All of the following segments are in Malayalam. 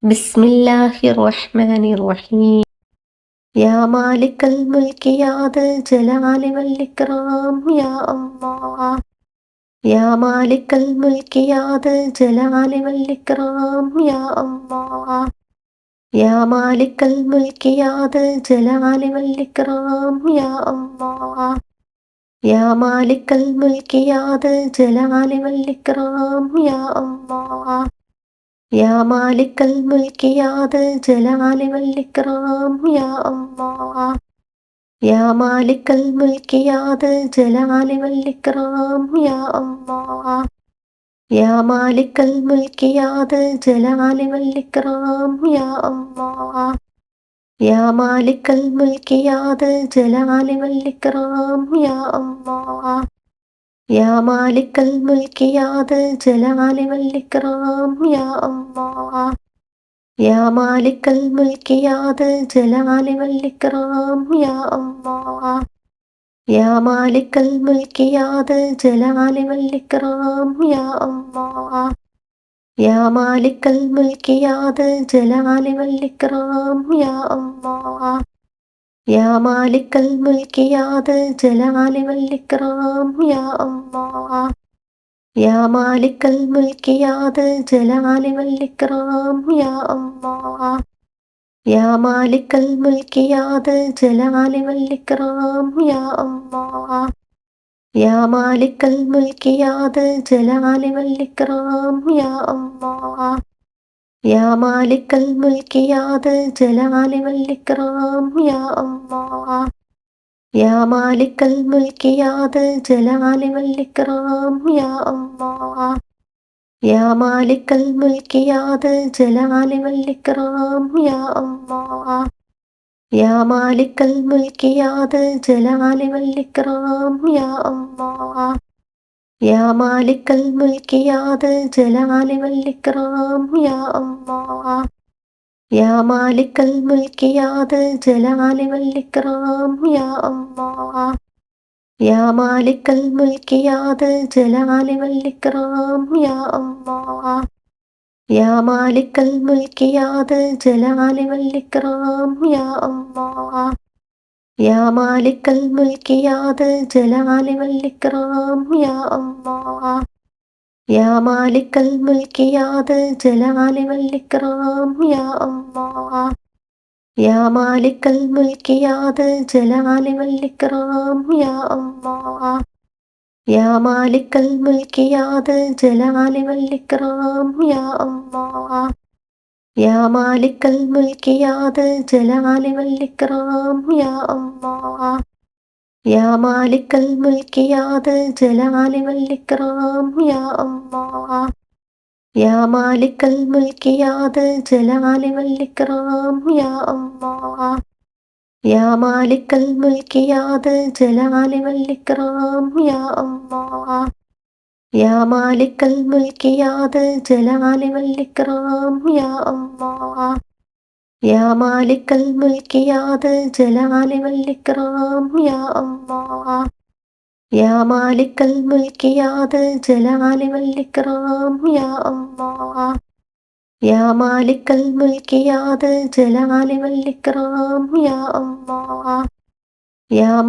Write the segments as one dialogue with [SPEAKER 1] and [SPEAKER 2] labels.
[SPEAKER 1] ബിസ്മില്ലാഹിർ റഹ്മാനിർ റഹീം. യാ മാലിക്കൽ മുൽക്കി യാ ദൽ ജലാലി വൽ ഇക്റാം യാ അല്ലാഹ്. യാ മാലിക്കൽ മുൽക്കി യാ ദൽ ജലാലി വൽ ഇക്റാം യാ അല്ലാഹ്. യാ മാലിക്കൽ മുൽക്കി യാ ദൽ ജലാലി വൽ ഇക്റാം യാ അല്ലാഹ്. യാ മാലിക്കൽ മുൽക്കി യാ ദൽ ജലാലി വൽ ഇക്റാം യാ അല്ലാഹ്. യാ മാലിക്കൽ മുൽക്കി യാ ദൽ ജലാലി വൽ ഇക്റാം യാ അല്ലാഹ്. യാ മാലിക്കൽ മുൽക്കി യാ ദൽ ജലാലി വൽ ഇക്റാം യാ അല്ലാഹ്. യാ മാലിക്കൽ മുൽക്കി യാ ദൽ ജലാലി വൽ ഇക്റാം യാ അല്ലാഹ്. യാ മാലിക്കൽ മുൽക്കി യാ ദൽ ജലാലി വൽ ഇക്റാം യാ അല്ലാഹ്. യാ മാലിക്കൽ മുൽക്കി യാ ദൽ ജലാലി വൽ ഇക്റാം യാ അല്ലാഹ്. യാ മാലിക്കൽ മുൽക്കി യാ ദൽ ജലാലി വൽ ഇക്റാം യാ അല്ലാഹ്. യാ മാലിക്കൽ മുൽക്കി യാ ദൽ ജലാലി വൽ ഇക്റാം യാ അല്ലാഹ്. യാ മാലിക്കൽ മുൽക്കി യാ ദൽ ജലാലി വൽ ഇക്റാം യാ അല്ലാഹ്. യാ മാലിക്കൽ മുൽക്കി യാ ദൽ ജലാലി വൽ ഇക്റാം യാ അല്ലാഹ്. യാ മാലിക്കൽ മുൽക്കി യാ ദൽ ജലാലി വൽ ഇക്റാം യാ അല്ലാഹ്. യാ മാലിക്കൽ മുൽക്കി യാ ദൽ ജലാലി വൽ ഇക്റാം യാ അല്ലാഹ്. യാ മാലിക്കൽ മുൽക്കി യാ ദൽ ജലാലി വൽ ഇക്റാം യാ അല്ലാഹ്. യാ മാലിക്കൽ മുൽക്കി യാ ദൽ ജലാലി വൽ ഇക്റാം യാ അല്ലാഹ്. യാ മാലിക്കൽ മുൽക്കി യാ ദൽ ജലാലി വൽ ഇക്റാം യാ അല്ലാഹ്. യാ മാലിക്കൽ മുൽക്കി യാ ദൽ ജലാലി വൽ ഇക്റാം യാ അല്ലാഹ്. യാ മാലിക്കൽ മുൽക്കി യാ ദൽ ജലാലി വൽ ഇക്റാം യാ അല്ലാഹ്. യാ മാലിക്കൽ മുൽക്കി യാ ദൽ ജലാലി വൽ ഇക്റാം യാ അല്ലാഹ്. യാ മാലിക്കൽ മുൽക്കി യാ ദൽ ജലാലി വൽ ഇക്റാം യാ അല്ലാഹ്. യാ മാലിക്കൽ മുൽക്കി യാ ദൽ ജലാലി വൽ ഇക്റാം യാ അല്ലാഹ്. യാ മാലിക്കൽ മുൽക്കി യാ ദൽ ജലാലി വൽ ഇക്റാം യാ അല്ലാഹ്. യാ മാലിക്കൽ മുൽക്കി യാ ദൽ ജലാലി വൽ ഇക്റാം യാ അല്ലാഹ്. യാ മാലിക്കൽ മുൽക്കി യാ ദൽ ജലാലി വൽ ഇക്റാം യാ അല്ലാഹ്. യാ മാലിക്കൽ മുൽക്കി യാ ദൽ ജലാലി വൽ ഇക്റാം യാ അല്ലാഹ്. യാ മാലിക്കൽ മുൽക്കി യാ ദൽ ജലാലി വൽ ഇക്റാം യാ അല്ലാഹ്. യാ മാലിക്കൽ മുൽക്കി യാ ദൽ ജലാലി വൽ ഇക്റാം യാ അല്ലാഹ്. യാ മാലിക്കൽ മുൽക്കി യാ ദൽ ജലാലി വൽ ഇക്റാം യാ അല്ലാഹ്. യാ മാലിക്കൽ മുൽക്കി യാ ദൽ ജലാലി വൽ ഇക്റാം യാ അല്ലാഹ്. യാ മാലിക്കൽ മുൽക്കി യാ ദൽ ജലാലി വൽ ഇക്റാം യാ അല്ലാഹ്. യാ മാലിക്കൽ മുൽക്കി യാ ദൽ ജലാലി വൽ ഇക്റാം യാ അല്ലാഹ്. യാ മാലിക്കൽ മുൽക്കി യാ ദൽ ജലാലി വൽ ഇക്റാം യാ അല്ലാഹ്. യാ മാലിക്കൽ മുൽക്കി യാ ദൽ ജലാലി വൽ ഇക്റാം യാ അല്ലാഹ്. യാ മാലിക്കൽ മുൽക്കി യാ ദൽ ജലാലി വൽ ഇക്റാം യാ അല്ലാഹ്. യാ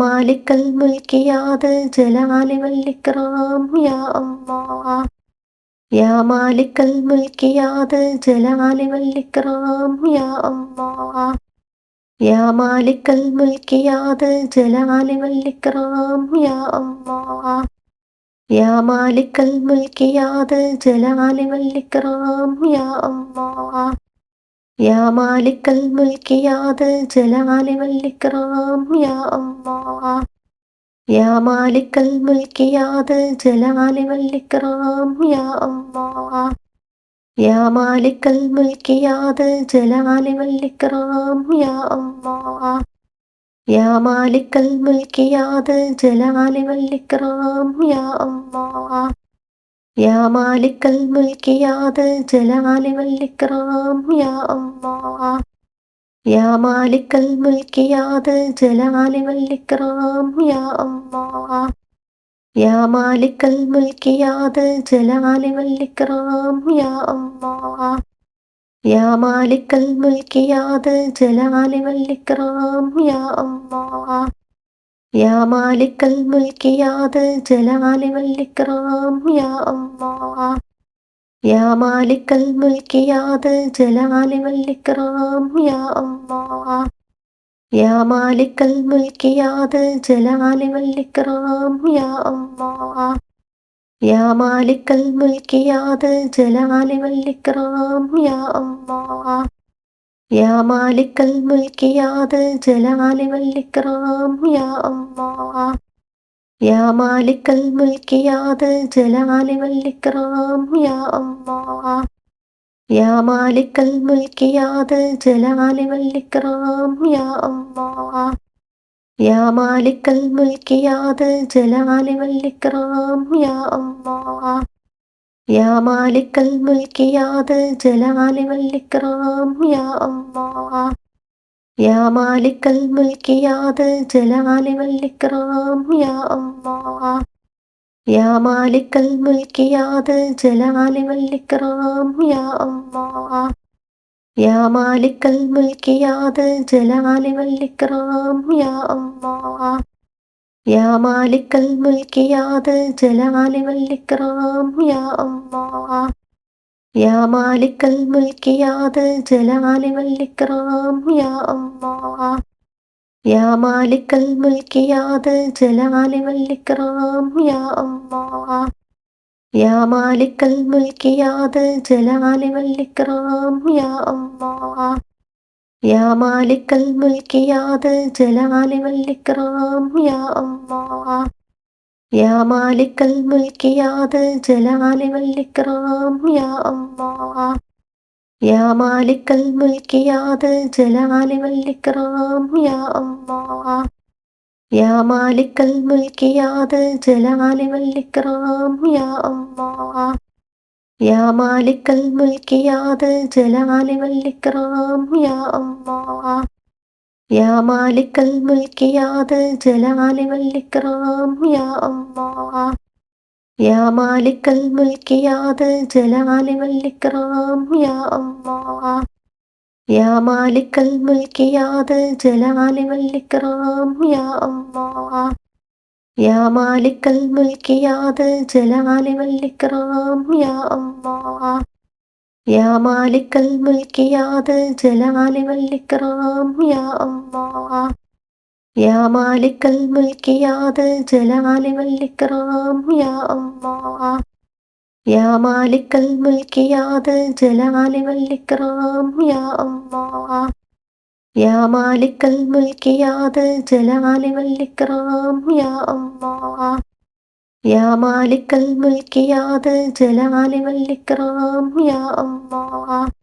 [SPEAKER 1] മാലിക്കൽ മുൽക്കി യാ ദൽ ജലാലി വൽ ഇക്റാം യാ അല്ലാഹ്. യാ മാലിക്കൽ മുൽക്കി യാ ദൽ ജലാലി വൽ ഇക്റാം യാ അല്ലാഹ്. യാ മാലിക്കൽ മുൽക്കി യാ ദൽ ജലാലി വൽ ഇക്റാം യാ അല്ലാഹ്. യാ മാലിക്കൽ മുൽക്കി യാ ദൽ ജലാലി വൽ ഇക്റാം യാ അല്ലാഹ്. യാ മാലിക്കൽ മുൽക്കി യാ ദൽ ജലാലി വൽ ഇക്റാം യാ അല്ലാഹ്. യാ മാലിക്കൽ മുൽക്കി യാ ദൽ ജലാലി വൽ ഇക്റാം യാ അല്ലാഹ്. യാ മാലിക്കൽ മുൽക്കി യാ ദൽ ജലാലി വൽ ഇക്റാം യാ അല്ലാഹ്. യാ മാലിക്കൽ മുൽക്കി യാ ദൽ ജലാലി വൽ ഇക്റാം യാ അല്ലാഹ്. യാ മാലിക്കൽ മുൽക്കി യാ ദൽ ജലാലി വൽ ഇക്റാം യാ അല്ലാഹ്. യാ മാലിക്കൽ മുൽക്കി യാ ദൽ ജലാലി വൽ ഇക്റാം യാ അല്ലാഹ്. യാ മാലിക്കൽ മുൽക്കി യാ ദൽ ജലാലി വൽ ഇക്റാം യാ അല്ലാഹ്. യാ മാലിക്കൽ മുൽക്കി യാ ദൽ ജലാലി വൽ ഇക്റാം യാ അല്ലാഹ് യാ മാലിക്കൽ മുൽക്കി യാ ദൽ ജലാലി വൽ ഇക്റാം യാ അല്ലാഹ് യാ മാലിക്കൽ മുൽക്കി യാ ദൽ ജലാലി വൽ ഇക്റാം യാ അല്ലാഹ് യാ മാലിക്കൽ മുൽക്കി യാ ദൽ ജലാലി വൽ ഇക്റാം യാ അല്ലാഹ് യാ മാലിക്കൽ മുൽക്കി യാ ദൽ ജലാലി വൽ ഇക്റാം യാ അല്ലാഹ് യാ മാലിക്കൽ മുൽക്കി യാ ദൽ ജലാലി വൽ ഇക്റാം യാ അല്ലാഹ് യാ മാലിക്കൽ മുൽക്കി യാ ദൽ ജലാലി വൽ ഇക്റാം യാ അല്ലാഹ് യാ മാലിക്കൽ മുൽക്കി യാ ദൽ ജലാലി വൽ ഇക്റാം യാ അല്ലാഹ് യാ മാലിക്കൽ മുൽക്കി യാ ദൽ ജലാലി വൽ ഇക്റാം യാ അല്ലാഹ് യാ മാലിക്കൽ മുൽക്കി യാ ദൽ ജലാലി വൽ ഇക്റാം യാ അല്ലാഹ് യാ മാലിക്കൽ മുൽക്കി യാ ദൽ ജലാലി വൽ ഇക്റാം യാ അല്ലാഹ് യാ മാലിക്കൽ മുൽക്കി യാ ദൽ ജലാലി വൽ ഇക്റാം യാ അല്ലാഹ് യാ മാലിക്കൽ മുൽക്കി യാ ദൽ ജലാലി വൽ ഇക്റാം യാ അല്ലാഹ് യാ മാലിക്കൽ മുൽക്കി യാ ദൽ ജലാലി വൽ ഇക്റാം യാ അല്ലാഹ് യാ മാലിക്കൽ മുൽക്കി യാ ദൽ ജലാലി വൽ ഇക്റാം യാ അല്ലാഹ് യാ മാലിക്കൽ മുൽക്കി യാ ദൽ ജലാലി വൽ ഇക്റാം യാ അല്ലാഹ് യാ മാലിക്കൽ മുൽക്കി യാ ദൽ ജലാലി വൽ ഇക്റാം യാ അല്ലാഹ് യാ മാലിക്കൽ മുൽക്കി യാ ദൽ ജലാലി വൽ ഇക്റാം യാ അല്ലാഹ് യാ മാലിക്കൽ മുൽക്കി യാ ദൽ ജലാലി വൽ ഇക്റാം യാ അല്ലാഹ് യാ മാലിക്കൽ മുൽക്കി യാ ദൽ ജലാലി വൽ ഇക്റാം യാ അല്ലാഹ് യാ മാലിക്കൽ മുൽക്കി യാ ദൽ ജലാലി വൽ ഇക്റാം യാ അല്ലാഹ് യാ മാലിക്കൽ മുൽക്കി യാ ദൽ ജലാലി വൽ ഇക്റാം യാ അല്ലാഹ് യാ മാലിക്കൽ മുൽക്കി യാ ദൽ ജലാലി വൽ ഇക്റാം യാ അല്ലാഹ് യാ മാലിക്കൽ മുൽക്കി യാ ദൽ ജലാലി വൽ ഇക്റാം യാ അല്ലാഹ് യാ മാലിക്കൽ മുൽക്കി യാ ദൽ ജലാലി വൽ ഇക്റാം യാ അല്ലാഹ് യാ മാലിക്കൽ മുൽക്കി യാ ദൽ ജലാലി വൽ ഇക്റാം യാ അല്ലാഹ് യാ മാലിക്കൽ മുൽക്കി യാ ദൽ ജലാലി വൽ ഇക്റാം യാ അല്ലാഹ് യാ മാലിക്കൽ മുൽക്കി യാ ദൽ ജലാലി വൽ ഇക്റാം യാ അല്ലാഹ് യാ മാലിക്കൽ മുൽക്കി യാ ദൽ ജലാലി വൽ ഇക്റാം യാ അല്ലാഹ് യാ മാലിക്കൽ മുൽക്കി യാ ദൽ ജലാലി വൽ ഇക്റാം യാ അല്ലാഹ് യാ മാലിക്കൽ മുൽക്കി യാ ദൽ ജലാലി വൽ ഇക്റാം യാ അല്ലാഹ്